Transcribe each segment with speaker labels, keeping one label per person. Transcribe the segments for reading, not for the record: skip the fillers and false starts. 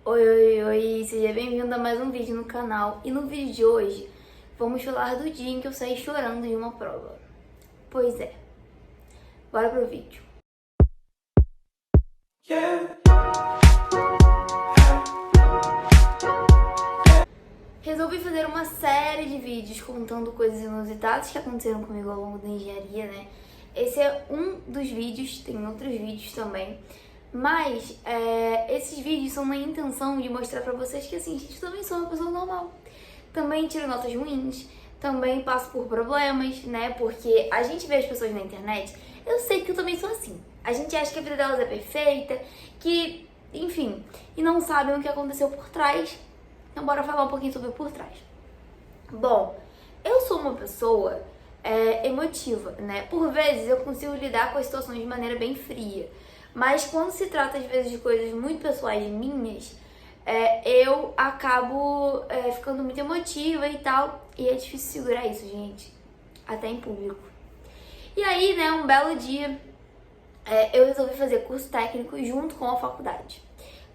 Speaker 1: Oi, seja bem-vindo a mais um vídeo no canal. E no vídeo de hoje, vamos falar do dia em que eu saí chorando de uma prova. Pois é, bora pro vídeo. Resolvi fazer uma série de vídeos contando coisas inusitadas que aconteceram comigo ao longo da engenharia, né? Esse é um dos vídeos, tem outros vídeos também. Mas esses vídeos são na intenção de mostrar pra vocês que, assim, gente, também sou uma pessoa normal. Também tiro notas ruins, também passo por problemas, né? Porque a gente vê as pessoas na internet, eu sei que eu também sou assim. A gente acha que a vida delas é perfeita, que, enfim, e não sabem o que aconteceu por trás. Então bora falar um pouquinho sobre por trás. Bom, eu sou uma pessoa emotiva, né? Por vezes eu consigo lidar com as situações de maneira bem fria. Mas quando se trata, às vezes, de coisas muito pessoais minhas, eu acabo ficando muito emotiva e tal. E é difícil segurar isso, gente. Até em público. E aí, né, um belo dia, eu resolvi fazer curso técnico junto com a faculdade.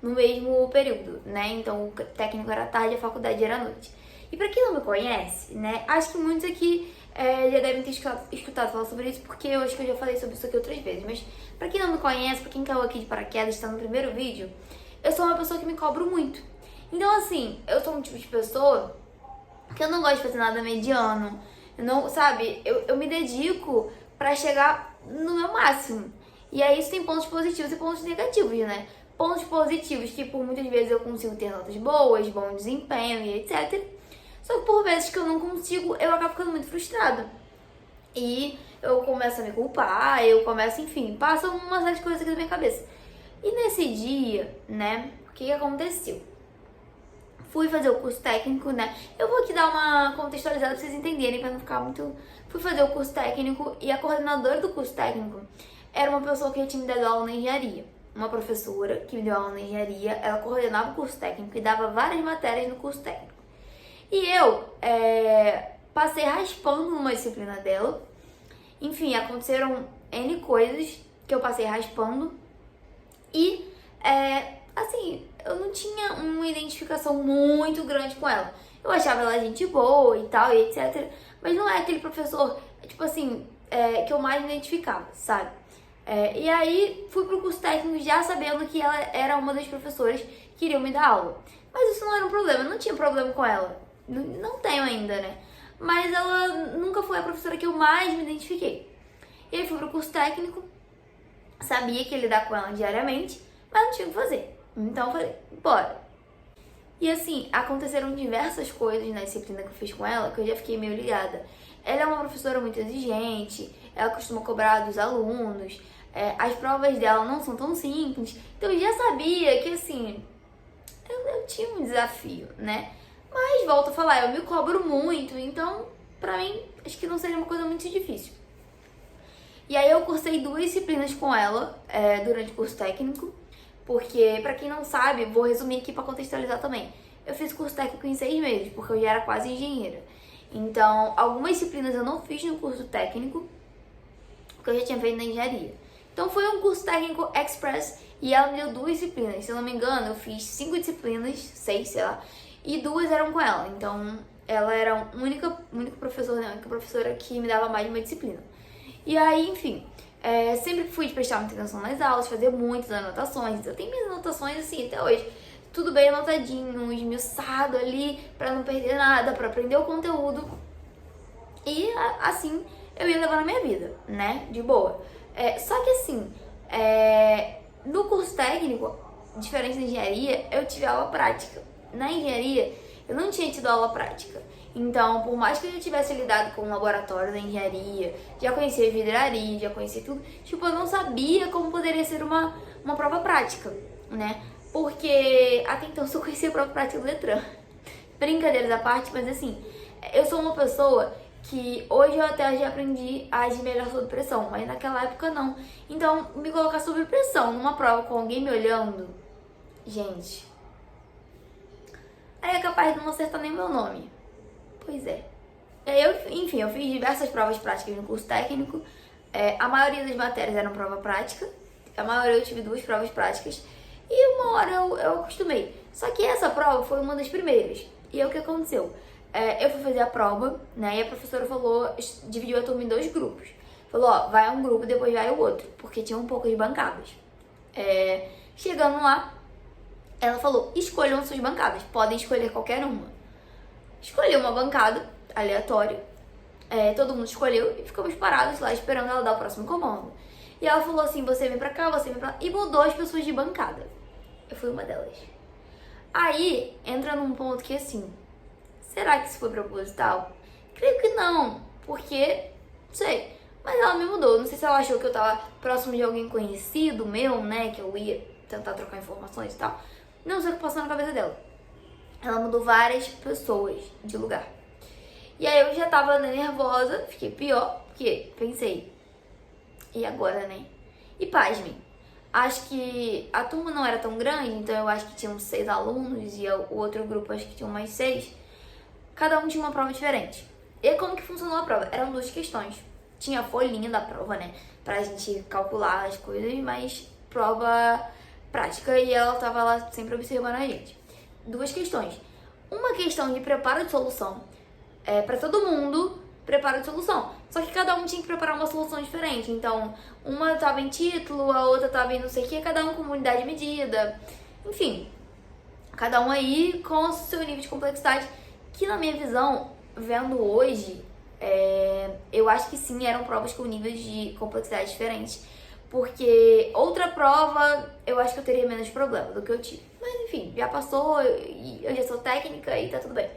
Speaker 1: No mesmo período, né? Então, o técnico era à tarde, a faculdade era à noite. E pra quem não me conhece, né, acho que muitos aqui já devem ter escutado falar sobre isso, porque eu acho que eu já falei sobre isso aqui outras vezes. Mas pra quem não me conhece, pra quem caiu aqui de paraquedas, está no primeiro vídeo, eu sou uma pessoa que me cobro muito. Então, assim, eu sou um tipo de pessoa que eu não gosto de fazer nada mediano. Eu não, sabe, eu me dedico pra chegar no meu máximo. E aí isso tem pontos positivos e pontos negativos, né? Pontos positivos que por muitas vezes eu consigo ter notas boas, bom desempenho e etc. Só que por vezes que eu não consigo, eu acabo ficando muito frustrada. E eu começo a me culpar, eu começo, enfim, passam uma série de coisas aqui na minha cabeça. E nesse dia, né, o que aconteceu? Fui fazer o curso técnico, né? Eu vou aqui dar uma contextualizada pra vocês entenderem, pra não ficar muito... Fui fazer o curso técnico e a coordenadora do curso técnico era uma pessoa que já tinha me dado aula na engenharia. Uma professora que me deu aula na engenharia, ela coordenava o curso técnico e dava várias matérias no curso técnico. E eu passei raspando numa disciplina dela. Enfim, aconteceram N coisas que eu passei raspando. E, assim, eu não tinha uma identificação muito grande com ela. Eu achava ela gente boa e tal, e etc. Mas não é aquele professor, tipo assim, que eu mais me identificava, sabe? E aí, fui pro curso técnico já sabendo que ela era uma das professoras que iriam me dar aula. Mas isso não era um problema, eu não tinha problema com ela. Não tenho ainda, né? Mas ela nunca foi a professora que eu mais me identifiquei. E aí, fui pro curso técnico, sabia que ia lidar com ela diariamente, mas não tinha o que fazer. Então, eu falei, bora. E assim, aconteceram diversas coisas na disciplina que eu fiz com ela que eu já fiquei meio ligada. Ela é uma professora muito exigente, ela costuma cobrar dos alunos, as provas dela não são tão simples. Então eu já sabia que, assim, eu tinha um desafio, né? Mas, volto a falar, eu me cobro muito, então, pra mim, acho que não seria uma coisa muito difícil. E aí eu cursei 2 disciplinas com ela durante o curso técnico, porque, pra quem não sabe, vou resumir aqui pra contextualizar também. Eu fiz curso técnico em 6 meses, porque eu já era quase engenheira. Então, algumas disciplinas eu não fiz no curso técnico, porque eu já tinha feito na engenharia. Então, foi um curso técnico express e ela me deu 2 disciplinas. Se eu não me engano, eu fiz 5 disciplinas, 6, sei lá, e 2 eram com ela. Então, ela era a única professora, né, a única professora que me dava mais de uma disciplina. E aí, enfim, sempre fui de prestar muita atenção nas aulas, fazer muitas anotações. Eu tenho minhas anotações assim até hoje. Tudo bem anotadinho, esmiuçado ali, pra não perder nada, pra aprender o conteúdo. E assim eu ia levando a minha vida, né? De boa. Só que assim, no curso técnico, diferente da engenharia, eu tive aula prática. Na engenharia, eu não tinha tido aula prática. Então, por mais que eu já tivesse lidado com o laboratório da engenharia, já conhecia vidraria, já conhecia tudo, tipo, eu não sabia como poderia ser uma prova prática, né? Porque até então eu só conhecia a prova prática do Detran. Brincadeiras à parte, mas assim, eu sou uma pessoa que hoje eu até já aprendi a agir melhor sob pressão, mas naquela época não. Então, me colocar sob pressão numa prova com alguém me olhando, gente, aí é capaz de não acertar nem meu nome. Pois é. Enfim, eu fiz diversas provas práticas no curso técnico. A maioria das matérias eram prova prática. A maioria eu tive 2 provas práticas. E uma uma hora eu acostumei. Só que essa prova foi uma das primeiras. E aí o que aconteceu? Eu fui fazer a prova, né? E a professora falou, dividiu a turma em 2 grupos. Falou, ó, vai um grupo, depois vai o outro. Porque tinham poucas bancadas. Chegando lá, ela falou, escolham suas bancadas. Podem escolher qualquer uma. Escolhi uma bancada aleatória. Todo mundo escolheu e ficamos parados lá esperando ela dar o próximo comando. E ela falou assim, você vem pra cá, você vem pra lá. E mudou as pessoas de bancada. Eu fui uma delas. Aí, entra num ponto que assim, será que isso foi proposital? Creio que não, porque, não sei. Mas ela me mudou. Não sei se ela achou que eu tava próximo de alguém conhecido meu, né? Que eu ia tentar trocar informações e tal. Não sei o que passou na cabeça dela. Ela mudou várias pessoas de lugar. E aí eu já tava nervosa, fiquei pior, porque pensei, e agora, né? E pasmem, acho que a turma não era tão grande, então eu acho que tinham 6 alunos e o outro grupo acho que tinham mais 6. Cada um tinha uma prova diferente. E como que funcionou a prova? Eram 2 questões. Tinha a folhinha da prova, né? Pra gente calcular as coisas, mas prova prática e ela tava lá sempre observando a gente. 2 questões. Uma questão de preparo de solução. Pra todo mundo, preparo de solução. Só que cada um tinha que preparar uma solução diferente. Então, uma tava em título, a outra tava em não sei o que, cada um com uma unidade de medida. Enfim, cada um aí com o seu nível de complexidade. Que na minha visão, vendo hoje, eu acho que sim, eram provas com níveis de complexidade diferentes. Porque outra prova, eu acho que eu teria menos problema do que eu tive. Mas enfim, já passou, eu já sou técnica e tá tudo bem.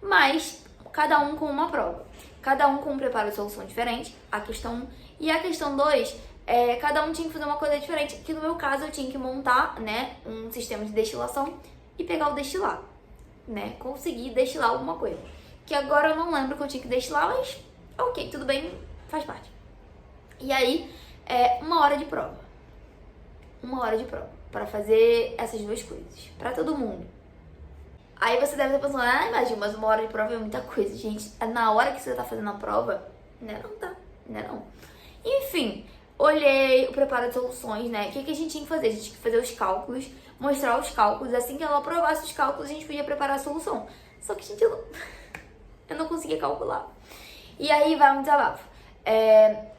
Speaker 1: Mas cada um com uma prova. Cada um com um preparo de solução diferente, a questão 1. E a questão 2, cada um tinha que fazer uma coisa diferente. Que no meu caso eu tinha que montar, né, um sistema de destilação e pegar o destilado, né? Conseguir destilar alguma coisa. Que agora eu não lembro que eu tinha que destilar, mas ok, tudo bem, faz parte. E aí, 1 hora de prova. 1 hora de prova para fazer essas 2 coisas. Para todo mundo. Aí você deve estar pensando, imagina, mas 1 hora de prova é muita coisa, gente. Na hora que você tá fazendo a prova, né, não tá, né, não. Enfim, olhei o preparo de soluções, né, o que a gente tinha que fazer? A gente tinha que fazer os cálculos, mostrar os cálculos, assim que ela aprovasse os cálculos, a gente podia preparar a solução. Só que, gente, eu não conseguia calcular. E aí vai um desabafo.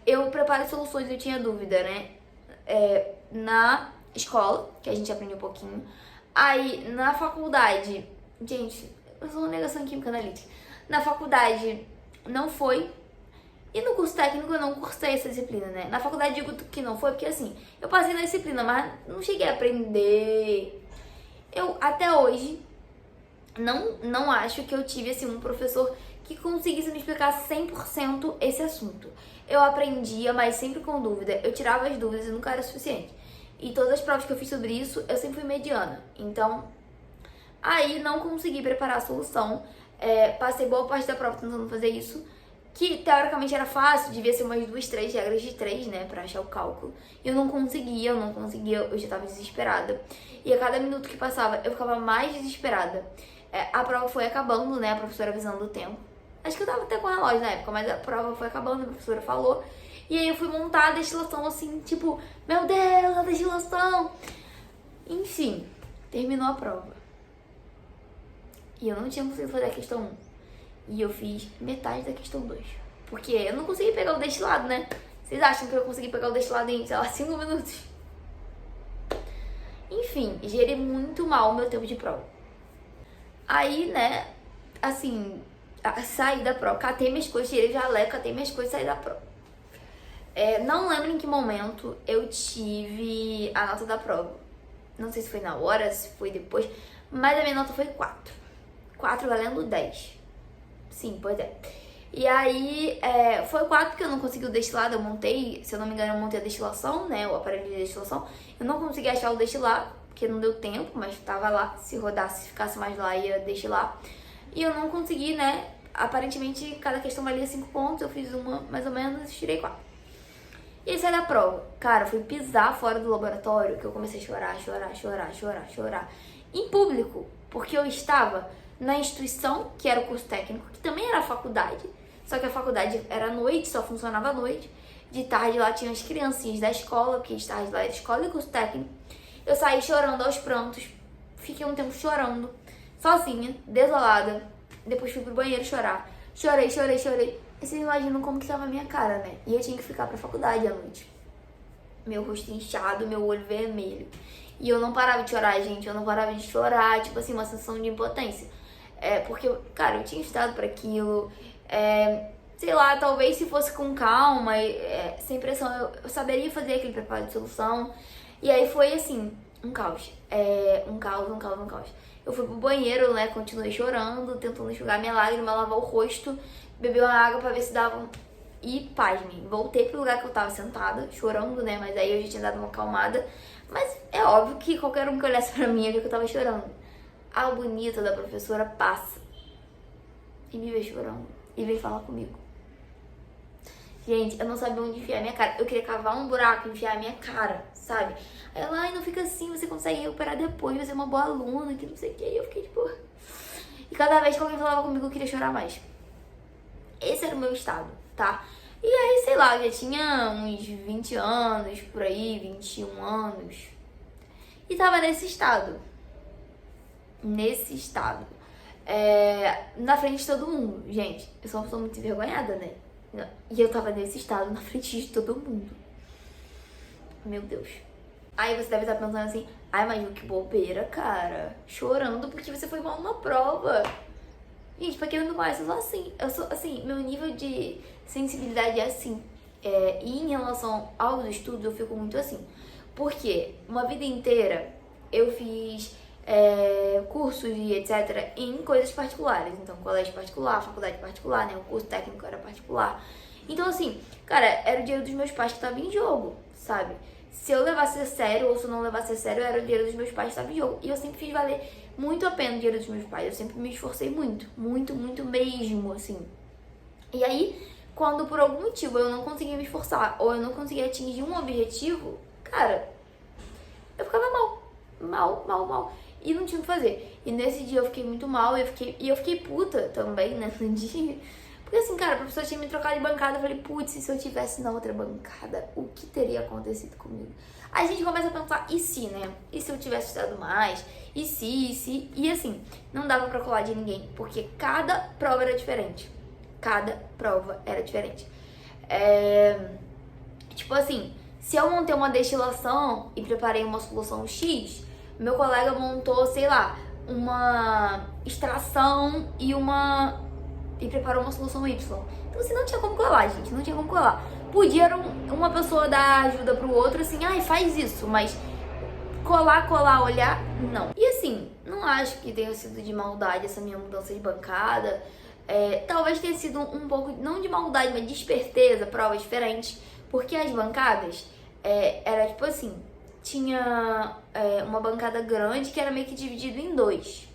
Speaker 1: Eu preparo soluções, eu tinha dúvida, né, na escola, que a gente aprendeu um pouquinho. Aí, na faculdade... Gente, eu sou uma negação em química analítica. Na faculdade não foi. E no curso técnico eu não cursei essa disciplina, né? Na faculdade digo que não foi porque assim, eu passei na disciplina, mas não cheguei a aprender. Eu até hoje não acho que eu tive assim um professor que conseguisse me explicar 100% esse assunto. Eu aprendia, mas sempre com dúvida. Eu tirava as dúvidas e nunca era suficiente. E todas as provas que eu fiz sobre isso, eu sempre fui mediana. Então, aí não consegui preparar a solução. Passei boa parte da prova tentando fazer isso. Que teoricamente era fácil, devia ser umas 2, 3 regras de 3, né, pra achar o cálculo. E eu não conseguia, eu já tava desesperada. E a cada minuto que passava, eu ficava mais desesperada. A prova foi acabando, né, a professora avisando o tempo. Acho que eu tava até com o relógio na época, mas a prova foi acabando, a professora falou. E aí eu fui montar a destilação assim, tipo, meu Deus, a destilação! Enfim, terminou a prova. E eu não tinha conseguido fazer a questão 1. E eu fiz metade da questão 2. Porque eu não consegui pegar o destilado, né? Vocês acham que eu consegui pegar o destilado em, sei lá, 5 minutos? Enfim, gerei muito mal o meu tempo de prova. Aí, né, assim, saí da prova, catei minhas coisas, tirei o jaleco, catei minhas coisas e saí da prova. Não lembro em que momento eu tive a nota da prova. Não sei se foi na hora, se foi depois, mas a minha nota foi 4. 4 valendo 10. Sim, pois é. E aí, foi 4 porque eu não consegui o destilado, eu montei, se eu não me engano, eu montei a destilação, né, o aparelho de destilação. Eu não consegui achar o destilado, porque não deu tempo, mas tava lá, se rodasse, se ficasse mais lá, ia destilar. E eu não consegui, né, aparentemente cada questão valia 5 pontos, eu fiz uma mais ou menos e tirei 4. E aí sai da prova. Cara, fui pisar fora do laboratório que eu comecei a chorar. Em público, porque eu estava na instituição, que era o curso técnico, que também era a faculdade. Só que a faculdade era à noite, só funcionava à noite. De tarde lá tinha as criancinhas da escola, porque de tarde lá era escola e curso técnico. Eu saí chorando aos prantos, fiquei um tempo chorando, sozinha, desolada. Depois fui pro banheiro chorar. Chorei. E vocês imaginam como que tava a minha cara, né? E eu tinha que ficar pra faculdade à noite. Meu rosto inchado, meu olho vermelho. E eu não parava de chorar, gente. Eu não parava de chorar. Tipo assim, uma sensação de impotência. Porque, cara, eu tinha estudado pra aquilo. Sei lá, talvez se fosse com calma, sem pressão, eu saberia fazer aquele preparo de solução. E aí foi assim, um caos. Um caos. Eu fui pro banheiro, né? Continuei chorando, tentando enxugar minha lágrima, lavar o rosto, beber uma água pra ver se dava. E, pasmem, voltei pro lugar que eu tava sentada, chorando, né? Mas aí eu já tinha dado uma acalmada. Mas é óbvio que qualquer um que olhasse pra mim ia ver que eu tava chorando. A bonita da professora passa e me vê chorando e vem falar comigo. Gente, eu não sabia onde enfiar a minha cara. Eu queria cavar um buraco e enfiar a minha cara, sabe? Aí ela, ai, não fica assim, você consegue recuperar depois, você é uma boa aluna, que não sei o que. E eu fiquei tipo... E cada vez que alguém falava comigo, eu queria chorar mais. Esse era o meu estado, tá? E aí, sei lá, eu já tinha uns 20 anos, por aí, 21 anos. E tava nesse estado. Na frente de todo mundo. Gente, eu sou uma pessoa muito envergonhada, né? E eu tava nesse estado na frente de todo mundo. Meu Deus. Aí você deve estar pensando assim, ai, mas que bobeira, cara. Chorando porque você foi mal numa prova. Gente, pra quem não me conhece, eu sou assim. Eu sou assim, meu nível de sensibilidade é assim. E em relação aos estudos, eu fico muito assim. Porque uma vida inteira eu fiz cursos e etc. em coisas particulares. Então, colégio particular, faculdade particular, né? O curso técnico era particular. Então, assim, cara, era o dinheiro dos meus pais que tava em jogo, sabe? Se eu levasse a sério ou se eu não levasse a sério, era o dinheiro dos meus pais que tava em jogo. E eu sempre fiz valer muito a pena o dinheiro dos meus pais. Eu sempre me esforcei muito mesmo, assim. E aí, quando por algum motivo eu não conseguia me esforçar ou eu não conseguia atingir um objetivo, cara, eu ficava mal. E não tinha o que fazer. E nesse dia eu fiquei muito mal e eu fiquei puta também, né, no dia. Porque assim, cara, a professora tinha me trocado de bancada. Eu falei, putz, se eu tivesse na outra bancada, o que teria acontecido comigo? Aí a gente começa a pensar, e se, né? E se eu tivesse estudado mais? E se? E assim, não dava pra colar de ninguém, porque cada prova era diferente. Tipo assim, se eu montei uma destilação e preparei uma solução X, meu colega montou, sei lá, uma extração e preparou uma solução Y. Então assim, não tinha como colar, gente, não tinha como colar. Podia uma pessoa dar ajuda pro outro, assim, ai, faz isso, mas colar, olhar, não. E assim, não acho que tenha sido de maldade essa minha mudança de bancada. Talvez tenha sido um pouco, não de maldade, mas de esperteza, prova diferente. Porque as bancadas, era tipo assim, tinha uma bancada grande que era meio que dividida em dois.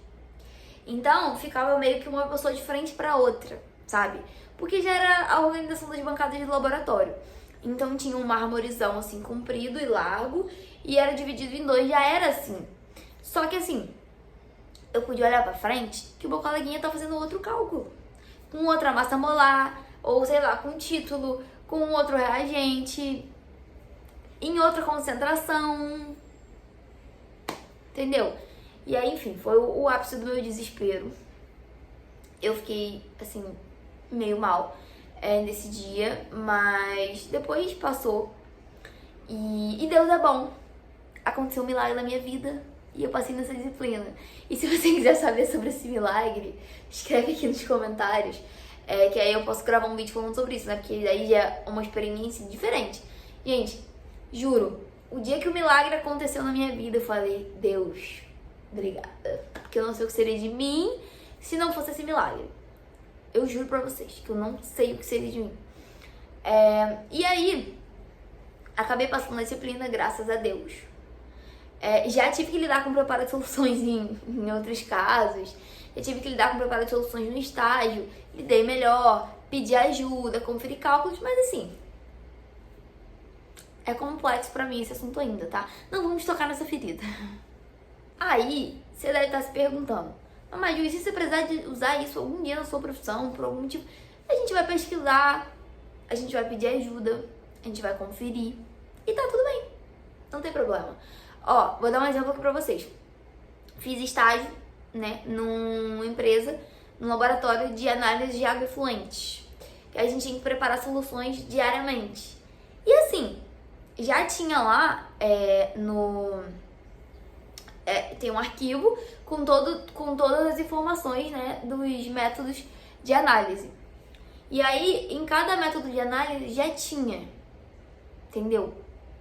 Speaker 1: Então, ficava meio que uma pessoa de frente pra outra, sabe? Porque já era a organização das bancadas de laboratório. Então, tinha um marmorizão, assim, comprido e largo, e era dividido em dois, já era assim. Só que, assim, eu podia olhar pra frente que o meu coleguinha tá fazendo outro cálculo. Com outra massa molar, ou, sei lá, com título, com outro reagente, em outra concentração, entendeu? E aí, enfim, foi o ápice do meu desespero. Eu fiquei, assim, meio mal nesse dia, mas depois passou. E Deus é bom. Aconteceu um milagre na minha vida e eu passei nessa disciplina. E se você quiser saber sobre esse milagre, escreve aqui nos comentários, que aí eu posso gravar um vídeo falando sobre isso, né? Porque aí já é uma experiência diferente. Gente, juro, o dia que o milagre aconteceu na minha vida, eu falei, Deus, obrigada. Porque eu não sei o que seria de mim se não fosse esse milagre. Eu juro pra vocês que eu não sei o que seria de mim. E aí, acabei passando na disciplina, graças a Deus. Já tive que lidar com preparo de soluções em outros casos. Já tive que lidar com preparo de soluções no estágio. Lidei melhor, pedi ajuda, conferi cálculos, mas assim, é complexo pra mim esse assunto ainda, tá? Não vamos tocar nessa ferida. Aí, você deve estar se perguntando, mas Ju, e se você precisar de usar isso algum dia na sua profissão, por algum motivo, a gente vai pesquisar, a gente vai pedir ajuda, a gente vai conferir e tá tudo bem, não tem problema. Ó, vou dar um exemplo aqui pra vocês. Fiz estágio, né, numa empresa, num laboratório de análise de água efluentes. E a gente tinha que preparar soluções diariamente. E assim, já tinha lá tem um arquivo com todas as informações, né, dos métodos de análise. E aí, em cada método de análise já tinha, entendeu?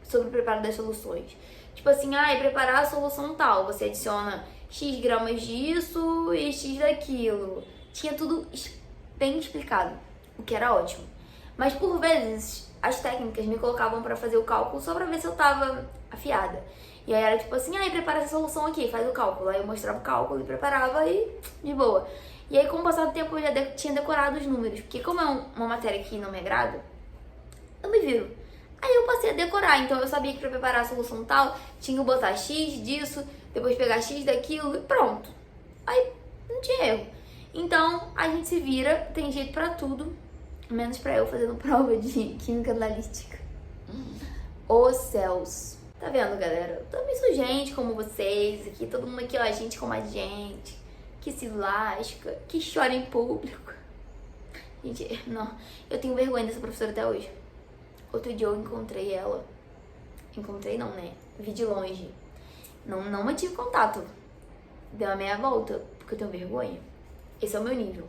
Speaker 1: Sobre o preparo das soluções. Tipo assim, preparar a solução tal, você adiciona X gramas disso e X daquilo. Tinha tudo bem explicado, o que era ótimo. Mas por vezes, as técnicas me colocavam pra fazer o cálculo só pra ver se eu tava afiada. E aí era tipo assim, prepara essa solução aqui, faz o cálculo. Aí eu mostrava o cálculo e preparava e de boa. E aí, com o passar do tempo, eu já tinha decorado os números. Porque como é uma matéria que não me agrada, eu me viro. Aí eu passei a decorar. Então eu sabia que pra preparar a solução tal, tinha que botar X disso, depois pegar X daquilo e pronto. Aí não tinha erro. Então a gente se vira, tem jeito pra tudo, menos pra eu fazendo prova de química analítica. Ô céus. Tá vendo, galera? Eu também sou gente como vocês aqui, todo mundo aqui, ó, gente como a gente, que se lasca, que chora em público. Gente, não, eu tenho vergonha dessa professora até hoje. Outro dia eu encontrei ela. Encontrei não, né? Vi de longe. Não mantive contato. Deu a meia volta, porque eu tenho vergonha. Esse é o meu nível.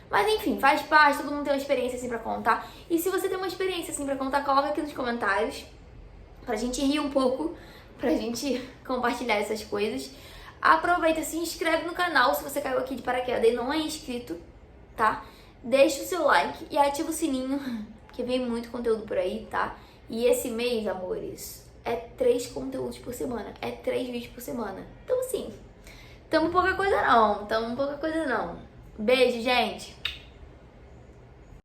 Speaker 1: Mas enfim, faz parte, todo mundo tem uma experiência assim pra contar. E se você tem uma experiência assim pra contar, coloca aqui nos comentários. Pra gente rir um pouco, pra gente compartilhar essas coisas. Aproveita, se inscreve no canal se você caiu aqui de paraquedas e não é inscrito, tá? Deixa o seu like e ativa o sininho, que vem muito conteúdo por aí, tá? E esse mês, amores, é 3 conteúdos por semana, é 3 vídeos por semana. Então assim, tamo pouca coisa não. Beijo, gente!